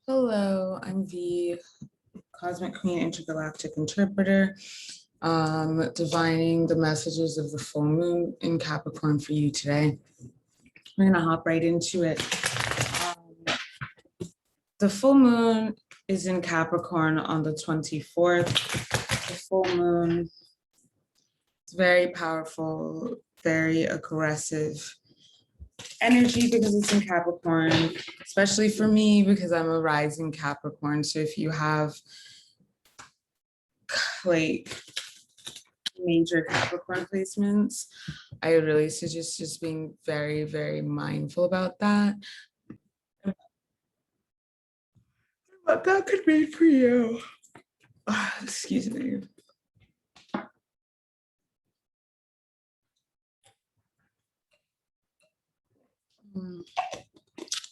Hello, I'm Vie, Cosmic Queen Intergalactic Interpreter, divining the messages of the full moon in Capricorn for you today. We're gonna hop right into it. The full moon is in Capricorn on the 24th. The full moon is very powerful, very aggressive energy because it's in Capricorn, especially for me because I'm a rising Capricorn. So if you have like major Capricorn placements, I would really suggest just being very, very mindful about that. What that could mean for you. Excuse me.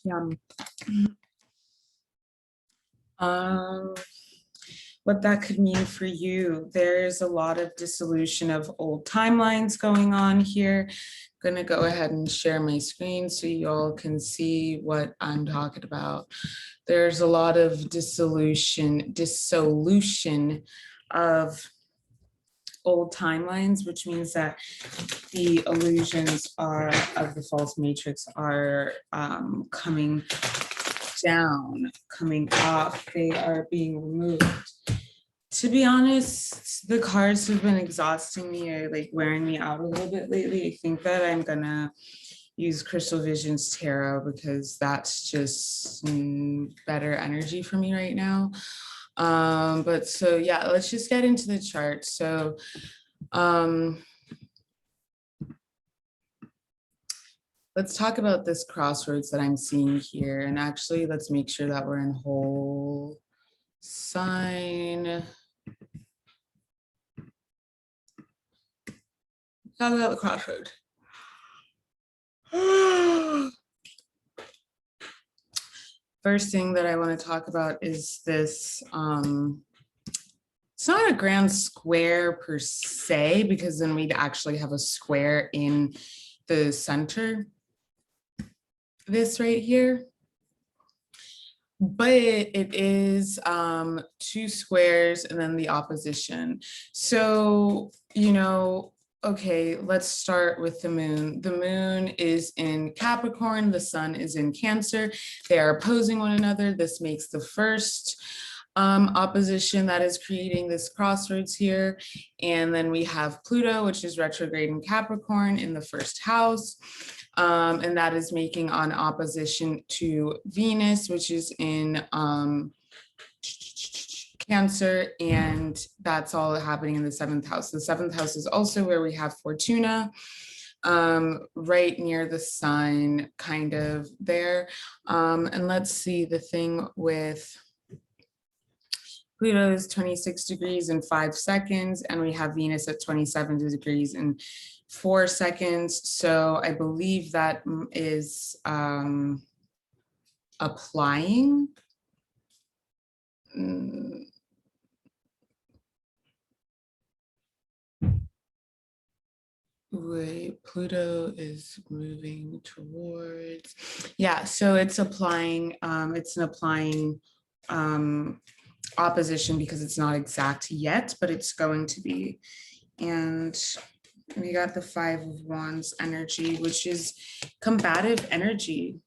Yum. What that could mean for you. There's a lot of dissolution of old timelines going on here. I'm gonna go ahead and share my screen so you all can see what I'm talking about. There's a lot of dissolution of old timelines, which means that the illusions of the false matrix are coming down, coming off, they are being removed. To be honest, the cards have been exhausting me or like wearing me out a little bit lately. I think that I'm gonna use Crystal Vision's tarot because that's just better energy for me right now. But so yeah, let's just get into the chart. So let's talk about this crossroads that I'm seeing here. And actually, let's make sure that we're in whole sign. Talk about the crossroad. First thing that I want to talk about is this. It's not a grand square per se, because then we'd actually have a square in the center. This right here. But it is two squares and then the opposition. So, you know, okay, let's start with the moon. The moon is in Capricorn, the sun is in Cancer. They are opposing one another. This makes the first opposition that is creating this crossroads here. And then we have Pluto, which is retrograde in Capricorn in the first house. And that is making an opposition to Venus, which is in Cancer, and that's all happening in the seventh house. The seventh house is also where we have Fortuna, right near the sun, kind of there. And let's see, the thing with Pluto is 26 degrees in 5 seconds, and we have Venus at 27 degrees in 4 seconds. So I believe that is applying. Wait, Pluto is moving towards, yeah, so it's applying, it's an applying opposition because it's not exact yet, but it's going to be. And we got the 5 of Wands energy, which is combative energy.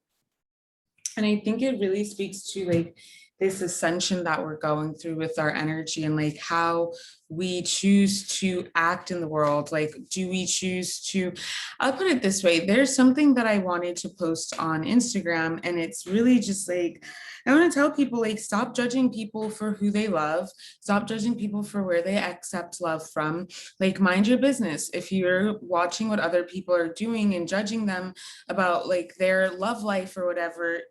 And I think it really speaks to like this ascension that we're going through with our energy and like how we choose to act in the world. Like, do we choose to, I'll put it this way, there's something that I wanted to post on Instagram, and it's really just like, I want to tell people, like, stop judging people for who they love. Stop judging people for where they accept love from. Like, mind your business. If you're watching what other people are doing and judging them about like their love life or whatever,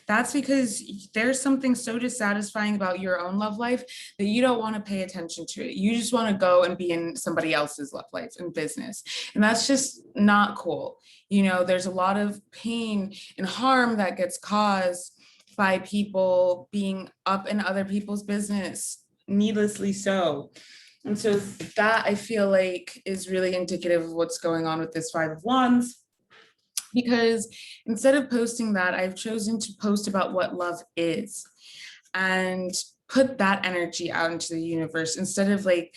that's because there's something so dissatisfying about your own love life that you don't want to pay attention to it. You just want to go and be in somebody else's love life and business. And that's just not cool. You know, there's a lot of pain and harm that gets caused by people being up in other people's business, needlessly so. And so that, I feel like, is really indicative of what's going on with this 5 of Wands. because instead of posting that, I've chosen to post about what love is and put that energy out into the universe instead of like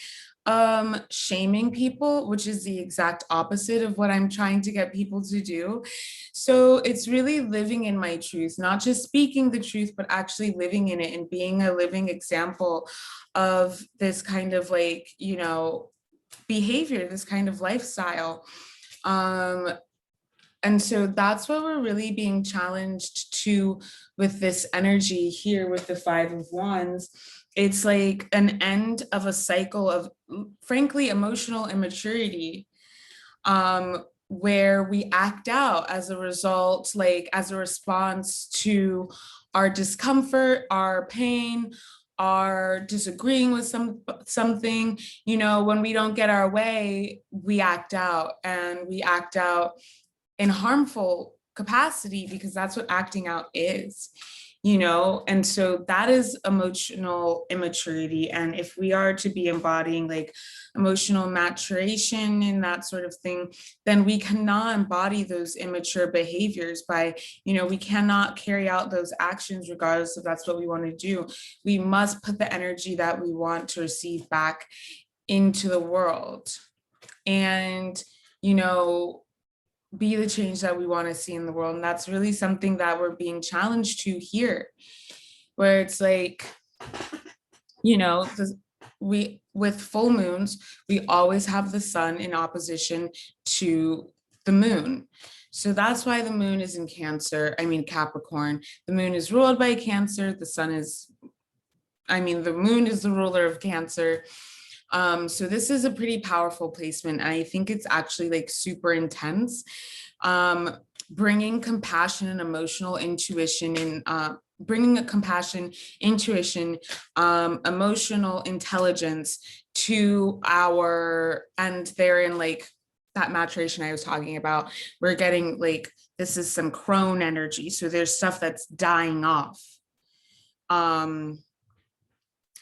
shaming people, which is the exact opposite of what I'm trying to get people to do. So it's really living in my truth, not just speaking the truth, but actually living in it and being a living example of this kind of like, you know, behavior, this kind of lifestyle. And so that's what we're really being challenged to with this energy here with the Five of Wands. It's like an end of a cycle of, frankly, emotional immaturity, where we act out as a result, like as a response to our discomfort, our pain, our disagreeing with something. You know, when we don't get our way, we act out, and we act out in harmful capacity, because that's what acting out is, you know? And so that is emotional immaturity. And if we are to be embodying like emotional maturation and that sort of thing, then we cannot embody those immature behaviors by, you know, we cannot carry out those actions regardless if that's what we want to do. We must put the energy that we want to receive back into the world. And, you know, be the change that we want to see in the world. And that's really something that we're being challenged to here, where it's like, you know, we, with full moons, we always have the sun in opposition to the moon. So that's why the moon is in Cancer, I mean, Capricorn. The moon is ruled by Cancer. The sun is, I mean, the moon is the ruler of Cancer. So this is a pretty powerful placement. And I think it's actually like super intense, bringing compassion and emotional intuition and bringing a compassion, intuition, emotional intelligence to our, and therein like that maturation I was talking about, we're getting like, this is some crone energy. So there's stuff that's dying off.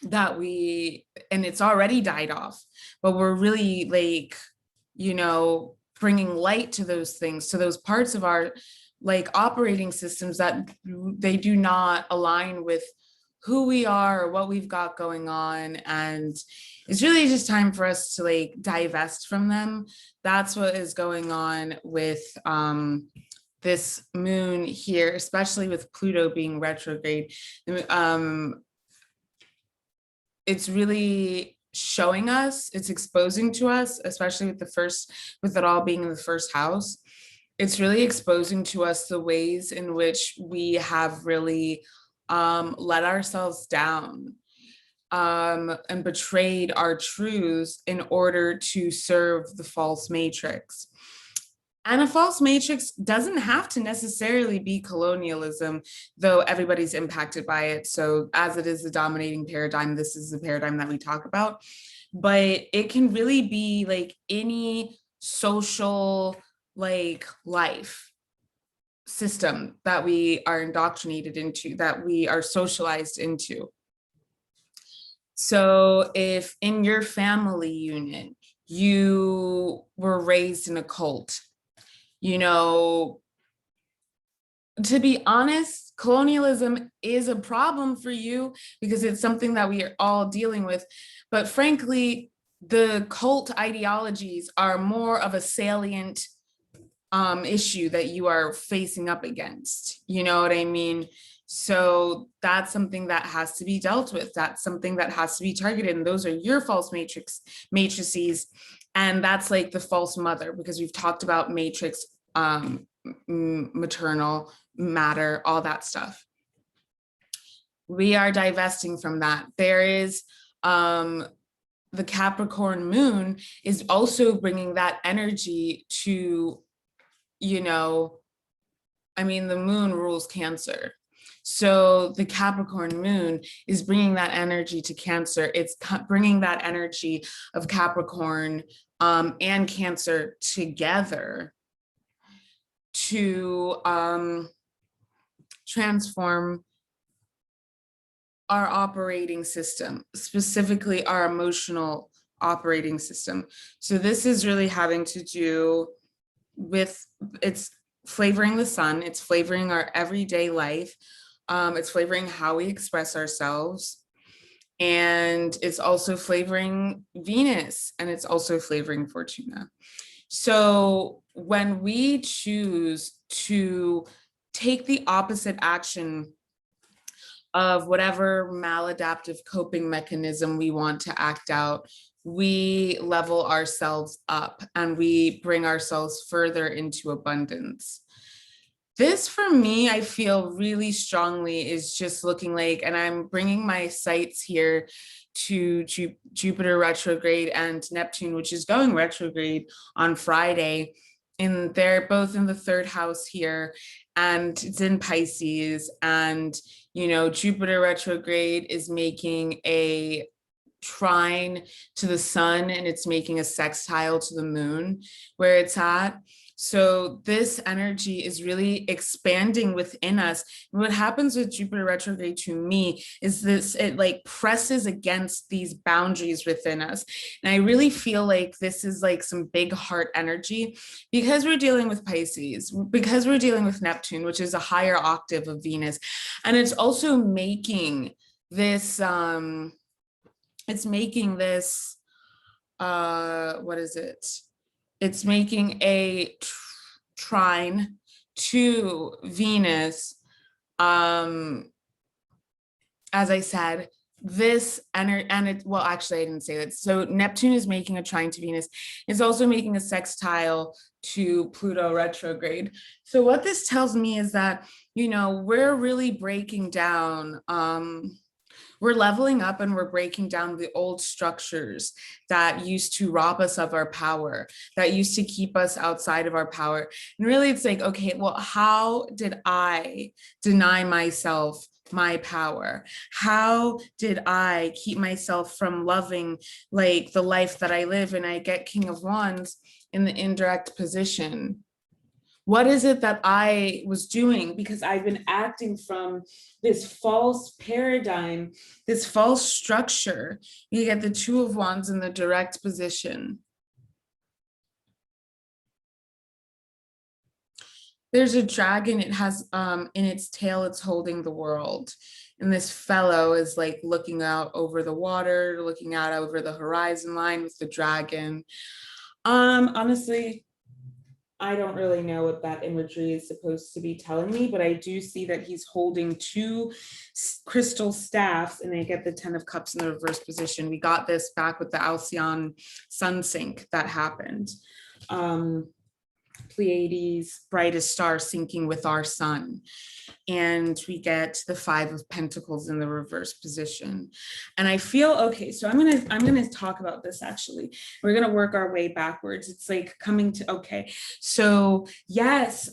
That we, and it's already died off, but we're really like, you know, bringing light to those things, to those parts of our like operating systems that they do not align with who we are or what we've got going on. And it's really just time for us to like divest from them. That's what is going on with this moon here, especially with Pluto being retrograde. It's really showing us, it's exposing to us, especially with the first, with it all being in the first house, it's really exposing to us the ways in which we have really let ourselves down and betrayed our truths in order to serve the false matrix. And a false matrix doesn't have to necessarily be colonialism, though everybody's impacted by it. So as it is the dominating paradigm, this is the paradigm that we talk about. But it can really be like any social like life system that we are indoctrinated into, that we are socialized into. So if in your family unit, you were raised in a cult, you know, to be honest, colonialism is a problem for you because it's something that we are all dealing with. But frankly, the cult ideologies are more of a salient issue that you are facing up against. You know what I mean? So that's something that has to be dealt with. That's something that has to be targeted. And those are your false matrices. And that's like the false mother, because we've talked about matrix, maternal matter, all that stuff. We are divesting from that. There is the Capricorn moon is also bringing that energy to, you know, I mean, the moon rules Cancer. So the Capricorn moon is bringing that energy to Cancer. It's bringing that energy of Capricorn and Cancer together to transform our operating system, specifically our emotional operating system. So this is really having to do with, it's flavoring the sun, it's flavoring our everyday life, it's flavoring how we express ourselves, and it's also flavoring Venus, and it's also flavoring Fortuna. So when we choose to take the opposite action of whatever maladaptive coping mechanism we want to act out, we level ourselves up and we bring ourselves further into abundance. This, for me, I feel really strongly is just looking like, and I'm bringing my sights here to Jupiter retrograde and Neptune, which is going retrograde on Friday. And they're both in the 3rd house here, and it's in Pisces. And, you know, Jupiter retrograde is making a trine to the sun, and it's making a sextile to the moon where it's at. So this energy is really expanding within us. And what happens with Jupiter retrograde to me is this, it like presses against these boundaries within us. And I really feel like this is like some big heart energy because we're dealing with Pisces, because we're dealing with Neptune, which is a higher octave of Venus. And it's also making this, it's making this, what is it? It's making a trine to Venus. As I said, this energy, and it, well, actually, I didn't say that. So Neptune is making a trine to Venus. It's also making a sextile to Pluto retrograde. So what this tells me is that, you know, we're really breaking down, we're leveling up and we're breaking down the old structures that used to rob us of our power, that used to keep us outside of our power. And really it's like, okay, well, how did I deny myself my power? How did I keep myself from loving like the life that I live? And I get King of Wands in the indirect position. What is it that I was doing? Because I've been acting from this false paradigm, this false structure. You get the 2 of Wands in the direct position. There's a dragon, it has in its tail, it's holding the world. And this fellow is like looking out over the water, looking out over the horizon line with the dragon. Honestly, I don't really know what that imagery is supposed to be telling me, but I do see that he's holding 2 crystal staffs, and I get the 10 of Cups in the reverse position. We got this back with the Alcyon sun sink that happened. Pleiades, brightest star sinking with our sun. And we get the 5 of Pentacles in the reverse position. And I feel, okay, so I'm gonna talk about this actually. We're gonna work our way backwards. It's like coming to, okay. So yes,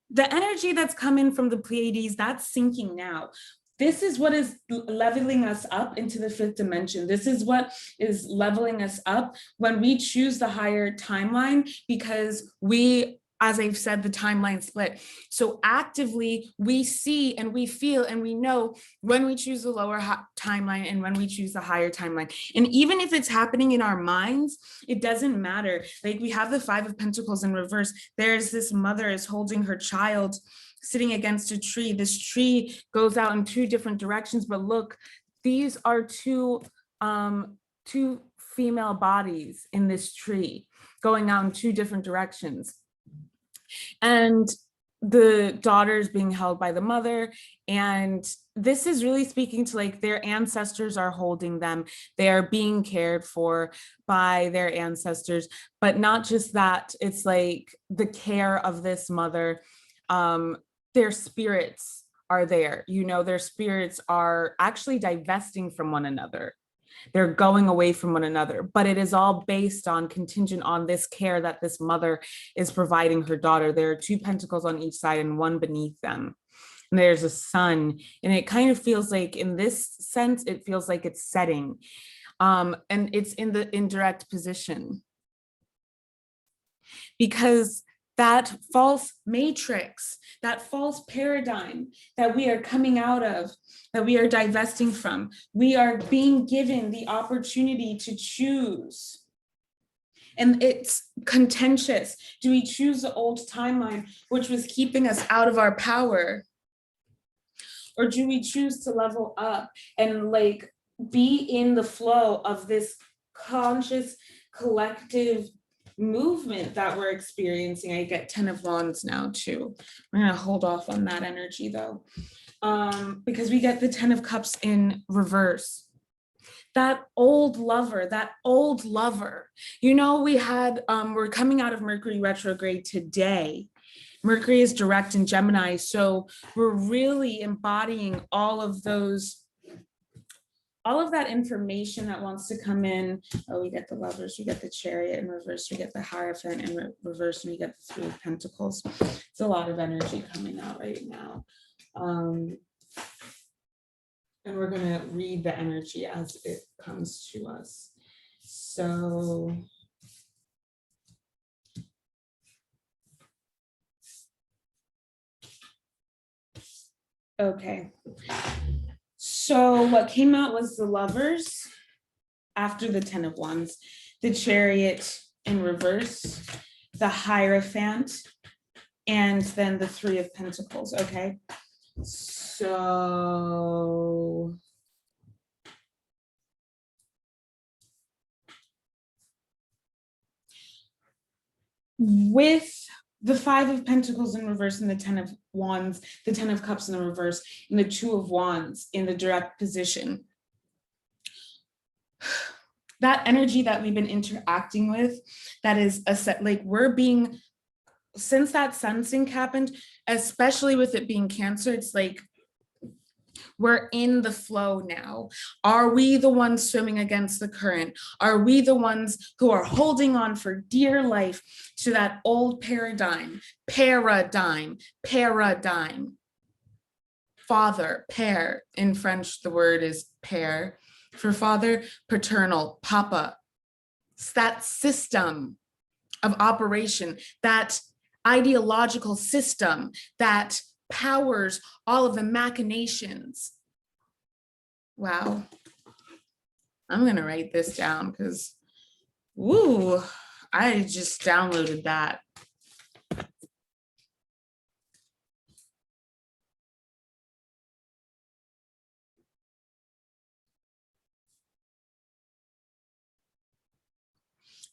the energy that's coming from the Pleiades, that's sinking now. This is what is leveling us up into the 5th dimension. This is what is leveling us up when we choose the higher timeline, because we, as I've said, the timeline split. So actively we see and we feel and we know when we choose the lower timeline and when we choose the higher timeline. And even if it's happening in our minds, it doesn't matter. Like we have the 5 of Pentacles in reverse. There's this mother is holding her child sitting against a tree. This tree goes out in 2 different directions, but look, these are two female bodies in this tree going out in 2 different directions. And the daughter's being held by the mother. And this is really speaking to like their ancestors are holding them. They are being cared for by their ancestors, but not just that, it's like the care of this mother. Their spirits are there, you know, their spirits are actually divesting from one another. They're going away from one another, but it is all based on, contingent on this care that this mother is providing her daughter. There are 2 pentacles on each side and 1 beneath them. And there's a sun, and it kind of feels like, in this sense, it feels like it's setting. And it's in the indirect position. Because that false matrix, that false paradigm that we are coming out of, that we are divesting from, we are being given the opportunity to choose. And it's contentious. Do we choose the old timeline, which was keeping us out of our power? Or do we choose to level up and like be in the flow of this conscious collective movement that we're experiencing? I get 10 of Wands now too. We're gonna hold off on that energy though, because we get the 10 of Cups in reverse. That old lover, you know, we're coming out of Mercury retrograde today. Mercury is direct in Gemini, so we're really embodying all of that information that wants to come in. Oh, we get the Lovers, we get the Chariot in reverse, we get the Hierophant in reverse, and we get the Three of Pentacles. It's a lot of energy coming out right now. And we're going to read the energy as it comes to us. So, okay. So what came out was the Lovers after the 10 of Wands, the Chariot in reverse, the Hierophant, and then the Three of Pentacles, okay? So with the Five of Pentacles in reverse and the 10 of Wands, the 10 of Cups in the reverse, and the Two of Wands in the direct position, that energy that we've been interacting with, that is a set, like we're being, since that sun sync happened, especially with it being Cancer, it's like we're in the flow now. Are we the ones swimming against the current? Are we the ones who are holding on for dear life to that old paradigm? Paradigm. Father, père. In French, the word is père. For father, paternal, papa. It's that system of operation, that ideological system that powers all of the machinations. Wow. I'm going to write this down because, woo, I just downloaded that.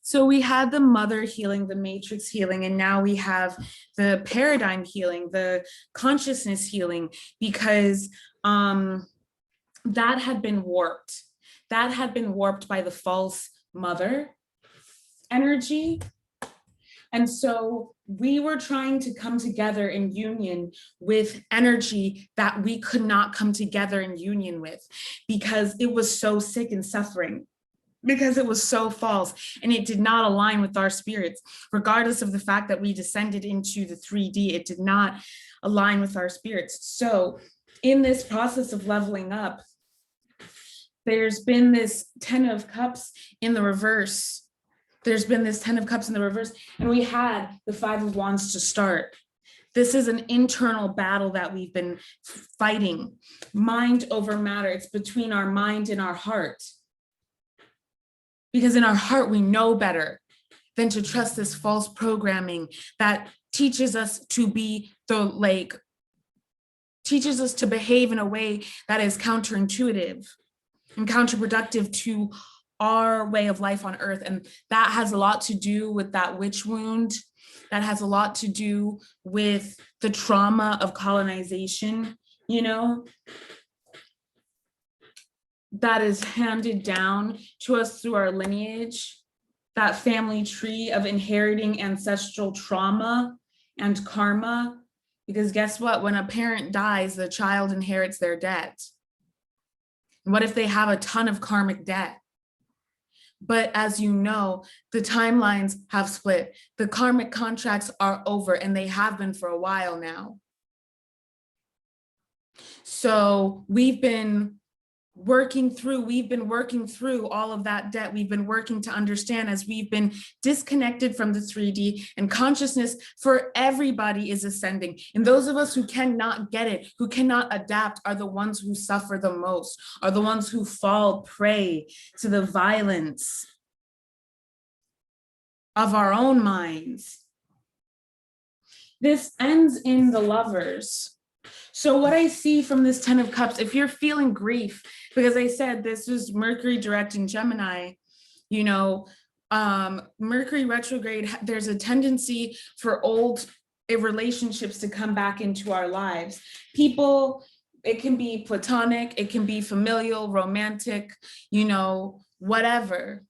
So we had the mother healing, the matrix healing, and now we have the paradigm healing, the consciousness healing, because that had been warped. That had been warped by the false mother energy. And so we were trying to come together in union with energy that we could not come together in union with because it was so sick and suffering, because it was so false and it did not align with our spirits. Regardless of the fact that we descended into the 3D, it did not align with our spirits. So in this process of leveling up, there's been this 10 of Cups in the reverse. There's been this 10 of Cups in the reverse, and we had the 5 of Wands to start. This is an internal battle that we've been fighting. Mind over matter. It's between our mind and our heart. Because in our heart, we know better than to trust this false programming that teaches us to be teaches us to behave in a way that is counterintuitive and counterproductive to our way of life on earth. And that has a lot to do with that witch wound. That has a lot to do with the trauma of colonization, you know, that is handed down to us through our lineage, that family tree of inheriting ancestral trauma and karma. Because guess what? When a parent dies, the child inherits their debt. And what if they have a ton of karmic debt? But as you know, the timelines have split. The karmic contracts are over, and they have been for a while now. So we've been working through all of that debt. We've been working to understand as we've been disconnected from the 3D, and consciousness for everybody is ascending. And those of us who cannot get it, who cannot adapt, are the ones who suffer the most, are the ones who fall prey to the violence of our own minds. This ends in the Lovers. So what I see from this 10 of Cups, if you're feeling grief, because I said this was Mercury direct in Gemini, you know, Mercury retrograde, there's a tendency for old relationships to come back into our lives. People, it can be platonic, it can be familial, romantic, you know, whatever.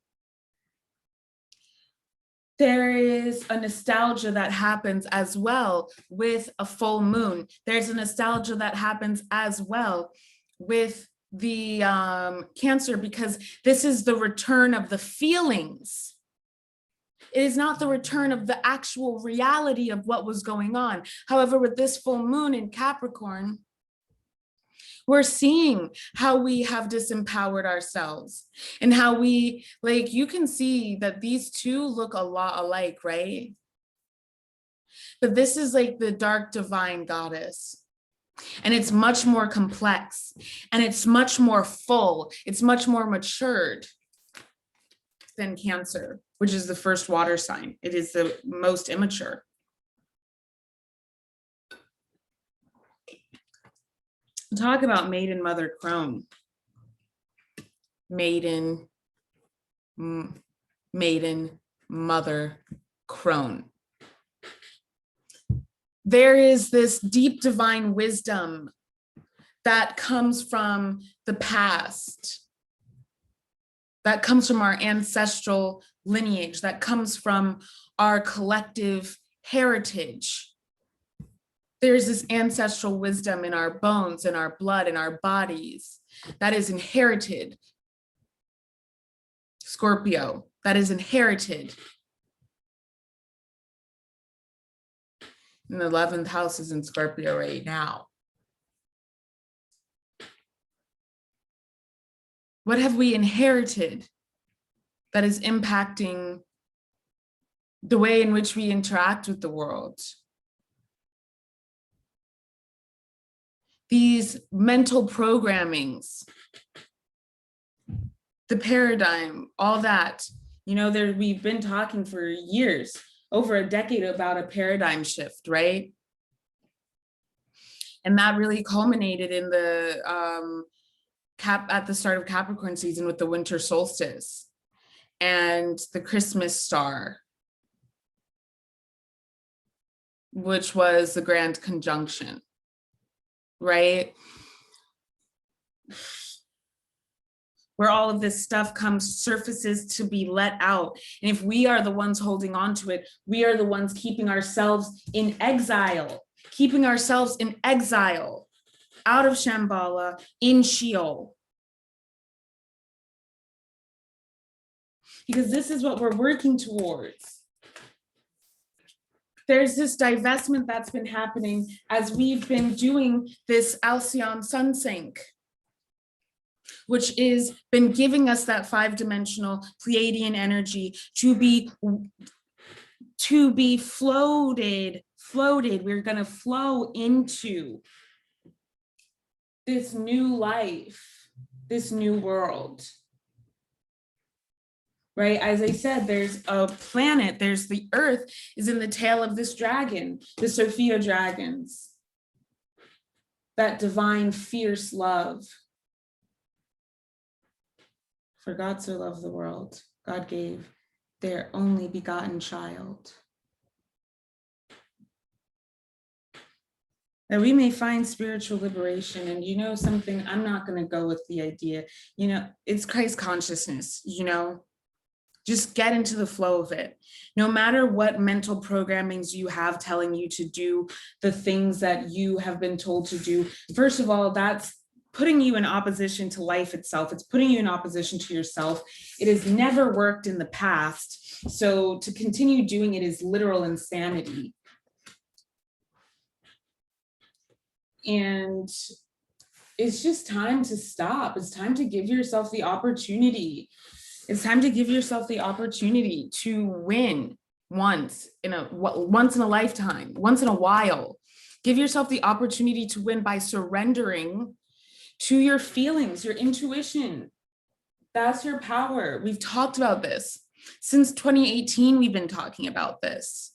There is a nostalgia that happens as well with a full moon. There's a nostalgia that happens as well with the Cancer, because this is the return of the feelings. It is not the return of the actual reality of what was going on. However, with this full moon in Capricorn, we're seeing how we have disempowered ourselves and how we, like, you can see that these two look a lot alike, right? But this is like the dark divine goddess. And it's much more complex and it's much more full. It's much more matured than Cancer, which is the first water sign. It is the most immature. Talk about maiden mother crone. Maiden mother crone. There is this deep divine wisdom that comes from the past, that comes from our ancestral lineage, that comes from our collective heritage. There's this ancestral wisdom in our bones, in our blood, in our bodies that is inherited. Scorpio, that is inherited. And the 11th house is in Scorpio right now. What have we inherited that is impacting the way in which we interact with the world? These mental programmings, the paradigm, all that, you know, we've been talking for years, over a decade, about a paradigm shift, right? And that really culminated in the at the start of Capricorn season with the winter solstice and the Christmas star, which was the grand conjunction. Right? Where all of this stuff surfaces to be let out. And if we are the ones holding on to it, we are the ones keeping ourselves in exile, out of Shambhala, in Sheol. Because this is what we're working towards. There's this divestment that's been happening as we've been doing this Alcyon sun sync, which is been giving us that 5-dimensional Pleiadian energy to be floated. We're going to flow into this new life, this new world. Right? As I said, there's a planet, there's the Earth is in the tail of this dragon, the Sophia dragons. That divine, fierce love. For God so loved the world, God gave their only begotten child. That we may find spiritual liberation. And you know something, I'm not going to go with the idea, you know, it's Christ consciousness, you know. Just get into the flow of it. No matter what mental programmings you have telling you to do the things that you have been told to do, first of all, that's putting you in opposition to life itself. It's putting you in opposition to yourself. It has never worked in the past. So to continue doing it is literal insanity. And it's just time to stop. It's time to give yourself the opportunity. It's time to give yourself the opportunity to win once in a lifetime, once in a while. Give yourself the opportunity to win by surrendering to your feelings, your intuition. That's your power. We've talked about this. Since 2018, we've been talking about this.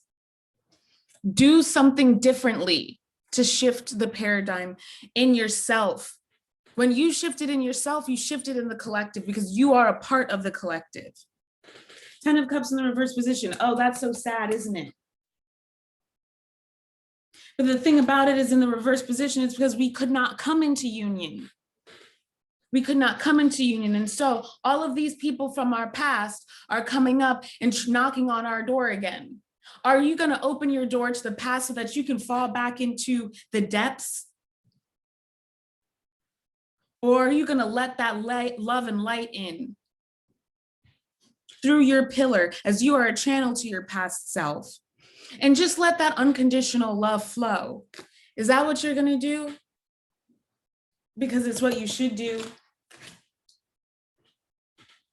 Do something differently to shift the paradigm in yourself. When you shift it in yourself, you shift it in the collective because you are a part of the collective. 10 of Cups in the reverse position. Oh, that's so sad, isn't it? But the thing about it is in the reverse position, it's because we could not come into union. We could not come into union. And so all of these people from our past are coming up and knocking on our door again. Are you going to open your door to the past so that you can fall back into the depths? Or are you going to let that love and light in through your pillar as you are a channel to your past self? And just let that unconditional love flow. Is that what you're going to do? Because it's what you should do.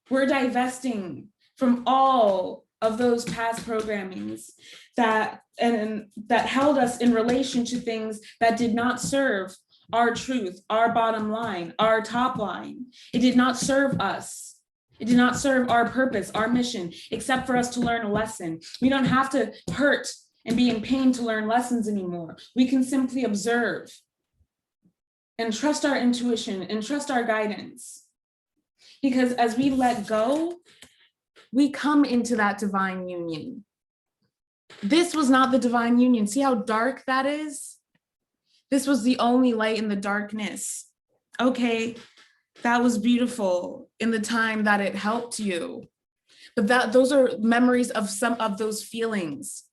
We're divesting from all of those past programmings that held us in relation to things that did not serve our truth, our bottom line, our top line. It did not serve us. It did not serve our purpose, our mission, except for us to learn a lesson. We don't have to hurt and be in pain to learn lessons anymore. We can simply observe and trust our intuition and trust our guidance. Because as we let go, we come into that divine union. This was not the divine union. See how dark that is? This was the only light in the darkness. Okay, that was beautiful in the time that it helped you. But those are memories of some of those feelings.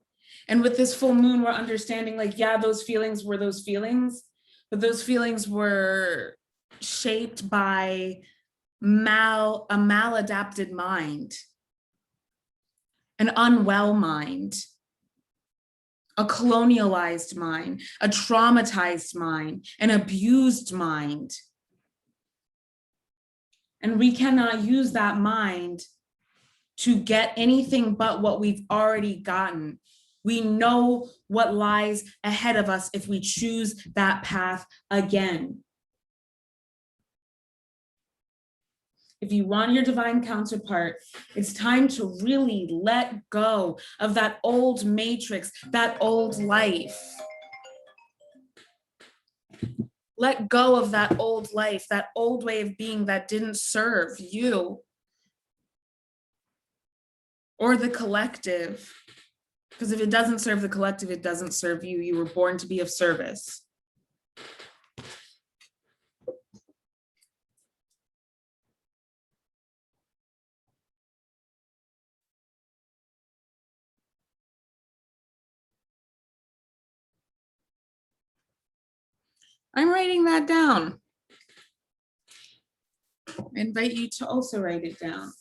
And with this full moon, we're understanding like, yeah, those feelings were those feelings, but those feelings were shaped by a maladapted mind, an unwell mind, a colonialized mind, a traumatized mind, an abused mind. And we cannot use that mind to get anything but what we've already gotten. We know what lies ahead of us if we choose that path again. If you want your divine counterpart, it's time to really let go of that old matrix, that old life. Let go of that old life, that old way of being that didn't serve you or the collective. Because if it doesn't serve the collective, it doesn't serve you. You were born to be of service. I'm writing that down. I invite you to also write it down.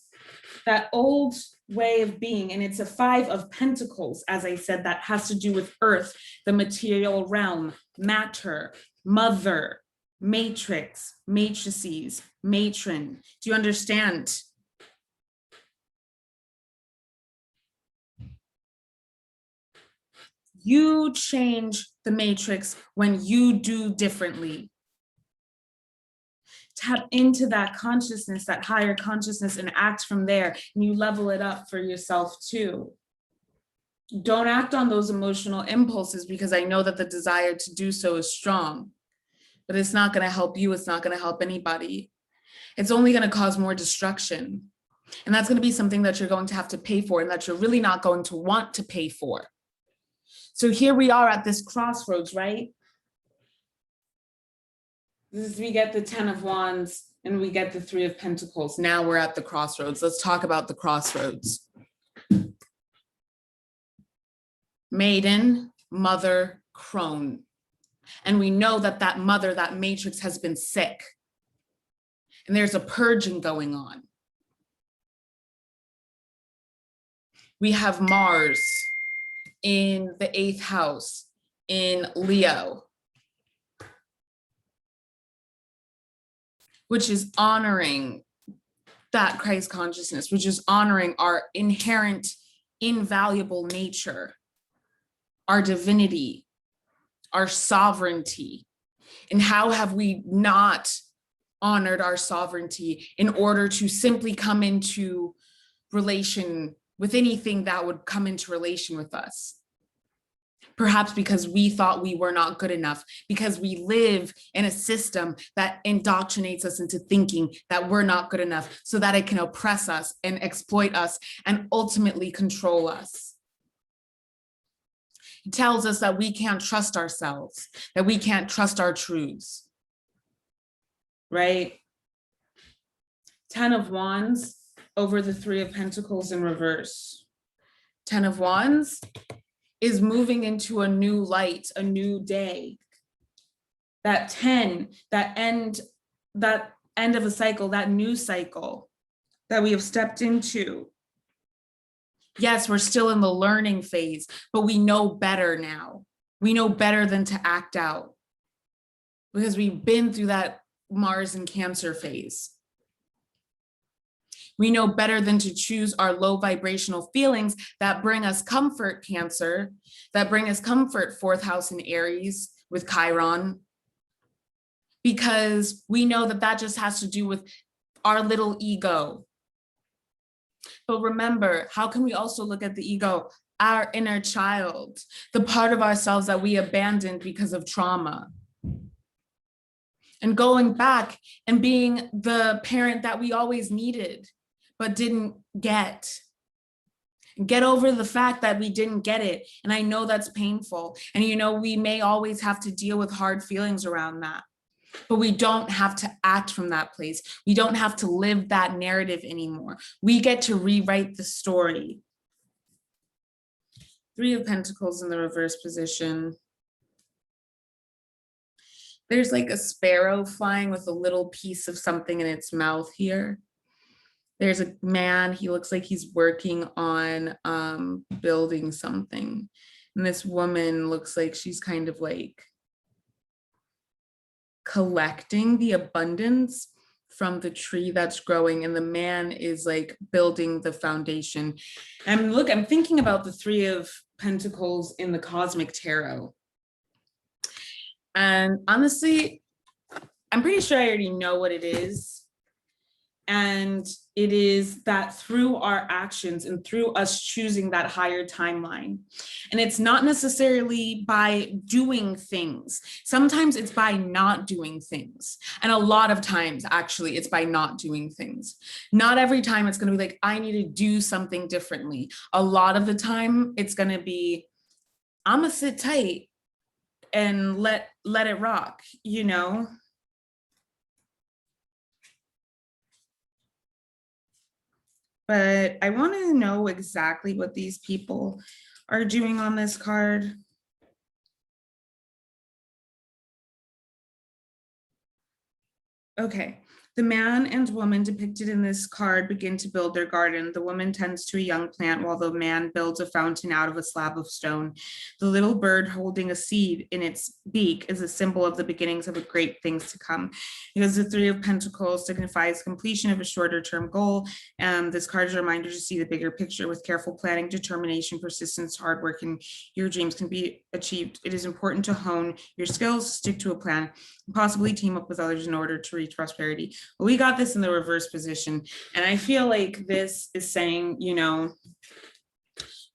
That old way of being, and it's a 5 of Pentacles, as I said, that has to do with earth, the material realm, matter, mother, matrix, matrices, matron. Do you understand? You change the matrix when you do differently. Tap into that consciousness, that higher consciousness, and act from there, and you level it up for yourself too. Don't act on those emotional impulses, because I know that the desire to do so is strong, but it's not going to help you. It's not going to help anybody. It's only going to cause more destruction. And that's going to be something that you're going to have to pay for, and that you're really not going to want to pay for. So here we are at this crossroads, right? We get the 10 of Wands and we get the 3 of Pentacles. Now we're at the crossroads. Let's talk about the crossroads. Maiden, mother, crone. And we know that that mother, that matrix has been sick. And there's a purging going on. We have Mars in the 8th house in Leo, which is honoring that Christ consciousness, which is honoring our inherent, invaluable nature, our divinity, our sovereignty. And how have we not honored our sovereignty in order to simply come into relation with anything that would come into relation with us. Perhaps because we thought we were not good enough, because we live in a system that indoctrinates us into thinking that we're not good enough so that it can oppress us and exploit us and ultimately control us. It tells us that we can't trust ourselves, that we can't trust our truths, right? 10 of Wands over the 3 of Pentacles in reverse. 10 of Wands is moving into a new light, a new day. That 10, that end of a cycle, that new cycle that we have stepped into. Yes, we're still in the learning phase, but we know better now. We know better than to act out because we've been through that Mars and Cancer phase. We know better than to choose our low vibrational feelings that bring us comfort, Cancer, that bring us comfort, 4th house in Aries with Chiron, because we know that that just has to do with our little ego. But remember, how can we also look at the ego? Our inner child, the part of ourselves that we abandoned because of trauma. And going back and being the parent that we always needed, but didn't get. Get over the fact that we didn't get it. And I know that's painful. And you know, we may always have to deal with hard feelings around that, but we don't have to act from that place. We don't have to live that narrative anymore. We get to rewrite the story. 3 of Pentacles in the reverse position. There's like a sparrow flying with a little piece of something in its mouth here. There's a man, he looks like he's working on building something. And this woman looks like she's kind of like collecting the abundance from the tree that's growing. And the man is like building the foundation. And look, I'm thinking about the 3 of Pentacles in the Cosmic Tarot. And honestly, I'm pretty sure I already know what it is. And it is that through our actions and through us choosing that higher timeline. And it's not necessarily by doing things. Sometimes it's by not doing things. And a lot of times, actually, it's by not doing things. Not every time it's going to be like, I need to do something differently. A lot of the time, it's going to be, I'm going to sit tight and let it rock, you know? But I want to know exactly what these people are doing on this card. Okay. The man and woman depicted in this card begin to build their garden. The woman tends to a young plant while the man builds a fountain out of a slab of stone. The little bird holding a seed in its beak is a symbol of the beginnings of great things to come. Because the 3 of Pentacles signifies completion of a shorter term goal. This card is a reminder to see the bigger picture. With careful planning, determination, persistence, hard work, and your dreams can be achieved. It is important to hone your skills, stick to a plan, and possibly team up with others in order to reach prosperity. But we got this in the reverse position. And I feel like this is saying, you know,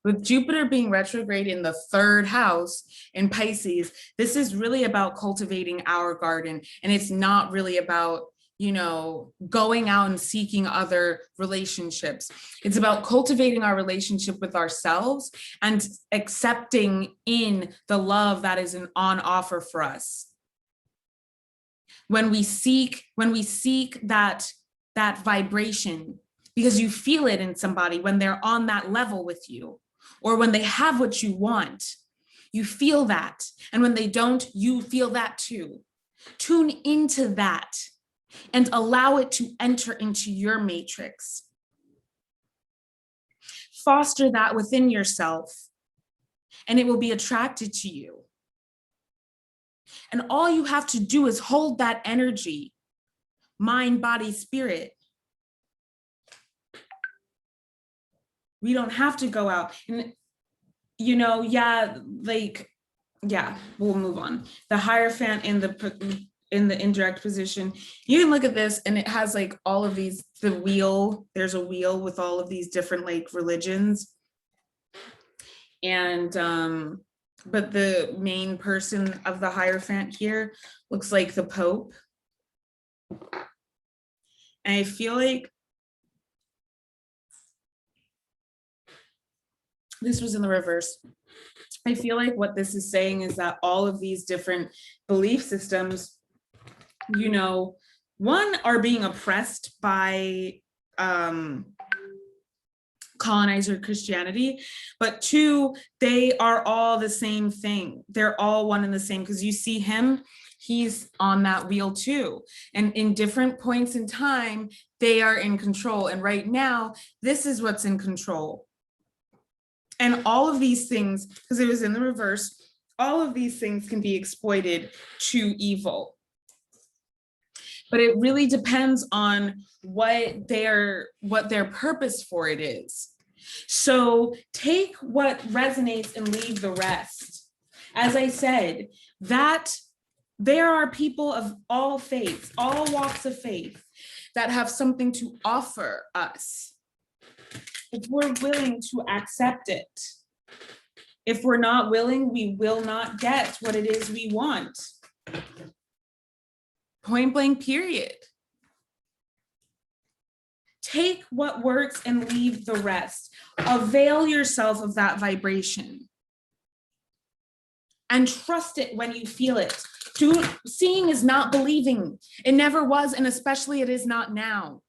with Jupiter being retrograde in the 3rd house in Pisces, this is really about cultivating our garden. And it's not really about, you know, going out and seeking other relationships. It's about cultivating our relationship with ourselves and accepting in the love that is on offer for us. When we seek that vibration, because you feel it in somebody when they're on that level with you, or when they have what you want, you feel that. And when they don't, you feel that too. Tune into that and allow it to enter into your matrix. Foster that within yourself, and it will be attracted to you. And all you have to do is hold that energy, mind, body, spirit. We don't have to go out and, you know, we'll move on. The Hierophant in the in the indirect position, you can look at this and it has like all of these, the wheel, there's a wheel with all of these different like religions. And, but the main person of the Hierophant here looks like the Pope. And I feel like this was in the reverse. I feel like what this is saying is that all of these different belief systems, you know, one, are being oppressed by colonizer Christianity, but two, they are all the same thing. They're all one and the same, because you see him, he's on that wheel too. And in different points in time, they are in control. And right now, this is what's in control. And all of these things, because it was in the reverse, all of these things can be exploited to evil. But it really depends on what their purpose for it is. So take what resonates and leave the rest. As I said, that there are people of all faiths, all walks of faith, that have something to offer us, if we're willing to accept it. If we're not willing, we will not get what it is we want. Point blank, period. Take what works and leave the rest. Avail yourself of that vibration. And trust it when you feel it. Seeing is not believing. It never was, and especially it is not now.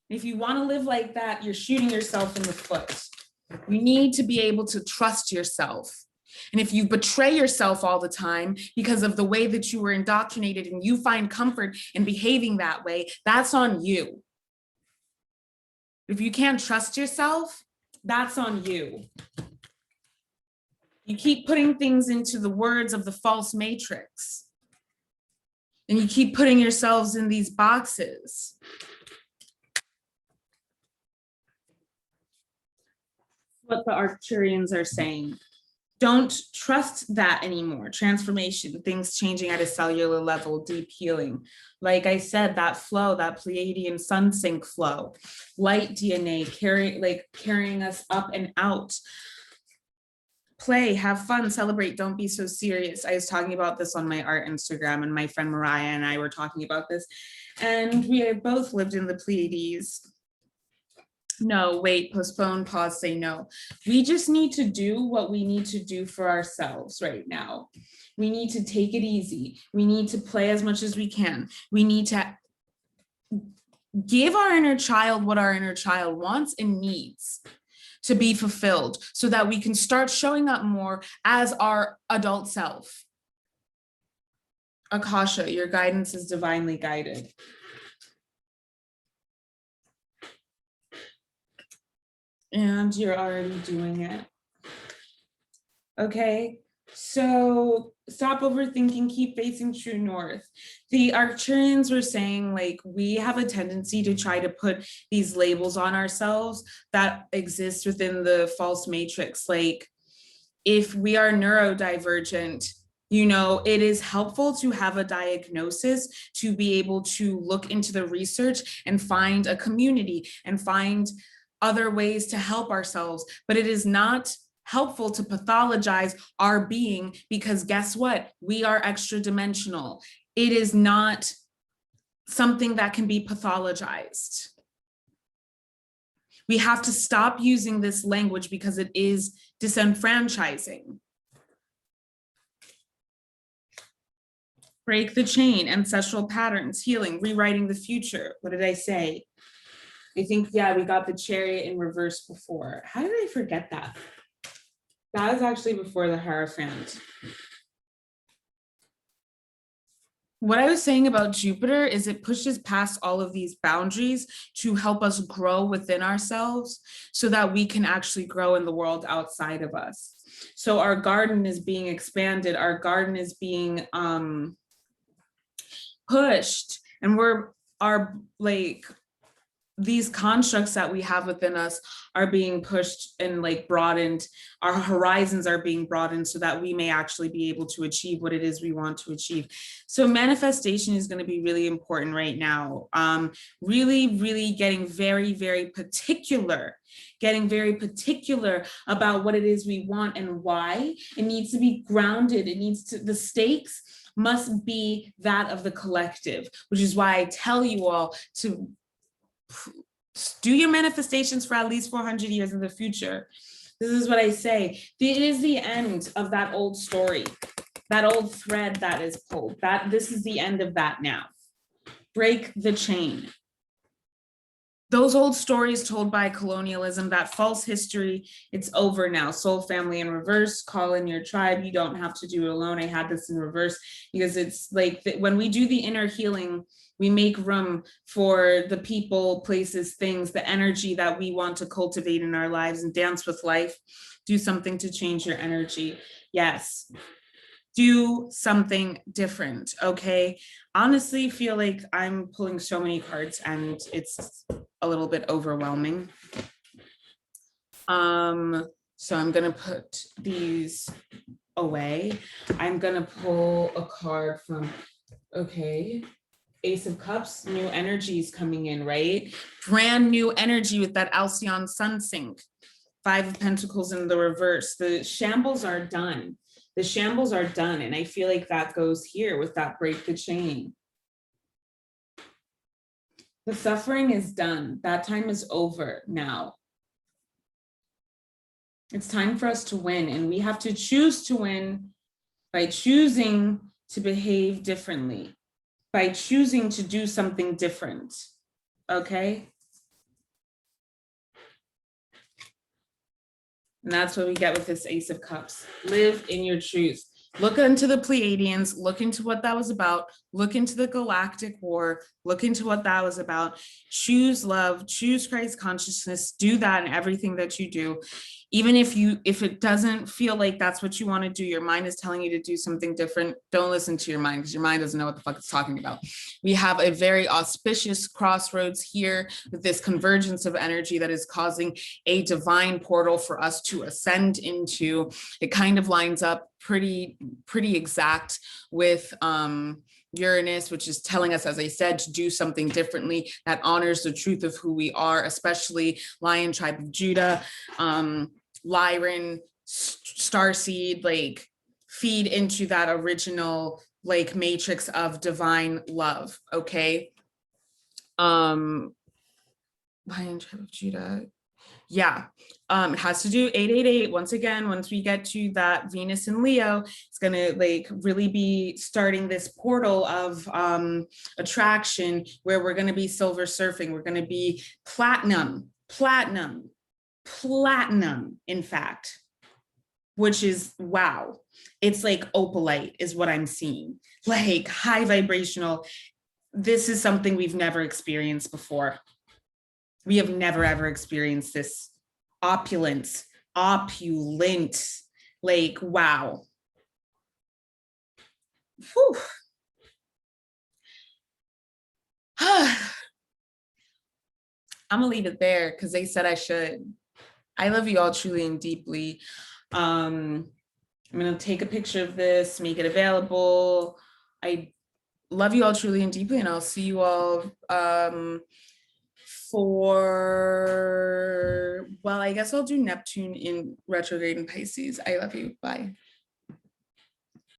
If you want to live like that, you're shooting yourself in the foot. You need to be able to trust yourself. And if you betray yourself all the time because of the way that you were indoctrinated and you find comfort in behaving that way, that's on you. If you can't trust yourself, that's on you. You keep putting things into the words of the false matrix. And you keep putting yourselves in these boxes. What the Arcturians are saying. Don't trust that anymore. Transformation, things changing at a cellular level, deep healing. Like I said, that flow, that Pleiadian sun sync flow, light DNA carrying us up and out. Play, have fun, celebrate, don't be so serious. I was talking about this on my art Instagram, and my friend Mariah and I were talking about this, and we have both lived in the Pleiades. No, wait, postpone, pause, say no. We just need to do what we need to do for ourselves right now. We need to take it easy. We need to play as much as we can. We need to give our inner child what our inner child wants and needs to be fulfilled, so that we can start showing up more as our adult self. Akasha, your guidance is divinely guided. And you're already doing it. Okay, so stop overthinking, keep facing true north. The Arcturians were saying, like, we have a tendency to try to put these labels on ourselves that exist within the false matrix. Like, if we are neurodivergent, you know, it is helpful to have a diagnosis to be able to look into the research and find a community and find other ways to help ourselves, but it is not helpful to pathologize our being, because guess what? We are extra dimensional. It is not something that can be pathologized. We have to stop using this language because it is disenfranchising. Break the chain, ancestral patterns, healing, rewriting the future. What did I say? I think, yeah, we got the Chariot in reverse before. How did I forget that? That was actually before the Hierophant. What I was saying about Jupiter is it pushes past all of these boundaries to help us grow within ourselves so that we can actually grow in the world outside of us. So our garden is being expanded. Our garden is being pushed, and these constructs that we have within us are being pushed and like broadened. Our horizons are being broadened so that we may actually be able to achieve what it is we want to achieve. So manifestation is going to be really important right now. Really getting very, very particular, about what it is we want and why. It needs to be grounded. It needs to, the stakes must be that of the collective, which is why I tell you all to do your manifestations for at least 400 years in the future. This is what I say. It is the end of that old story, that old thread that is pulled. This is the end of that now. Break the chain. Those old stories told by colonialism, that false history, it's over now. Soul family in reverse, call in your tribe. You don't have to do it alone. I had this in reverse because it's like when we do the inner healing, we make room for the people, places, things, the energy that we want to cultivate in our lives and dance with life. Do something to change your energy. Yes. Do something different, okay? Honestly, feel like I'm pulling so many cards and it's a little bit overwhelming. So I'm gonna put these away. I'm gonna pull a card from, okay, Ace of Cups, new energies coming in, right? Brand new energy with that Alcyon Sun sync. Five of Pentacles in the reverse. The shambles are done. The shambles are done. And I feel like that goes here with that break the chain. The suffering is done. That time is over now. It's time for us to win. And we have to choose to win by choosing to behave differently, by choosing to do something different. Okay? And that's what we get with this Ace of Cups. Live in your truth. Look into the Pleiadians, look into what that was about, look into the galactic war, look into what that was about. Choose love, choose Christ consciousness, do that in everything that you do. Even if it doesn't feel like that's what you want to do, your mind is telling you to do something different, don't listen to your mind because your mind doesn't know what the fuck it's talking about. We have a very auspicious crossroads here with this convergence of energy that is causing a divine portal for us to ascend into. It kind of lines up pretty exact with Uranus, which is telling us, as I said, to do something differently that honors the truth of who we are, especially Lion Tribe of Judah, Lyran, Starseed, like feed into that original like matrix of divine love. Okay. Lion Tribe of Judah. Yeah, it has to do 888. Once again, once we get to that Venus in Leo, it's gonna like really be starting this portal of attraction where we're gonna be silver surfing. We're gonna be platinum, in fact, which is wow. It's like opalite is what I'm seeing, like high vibrational. This is something we've never experienced before. We have never ever experienced this opulent, like, wow. Whew. I'm gonna leave it there because they said I should. I love you all truly and deeply. I'm gonna take a picture of this, make it available. I love you all truly and deeply, and I'll see you all for, well, I guess I'll do Neptune in retrograde in Pisces. I love you. Bye.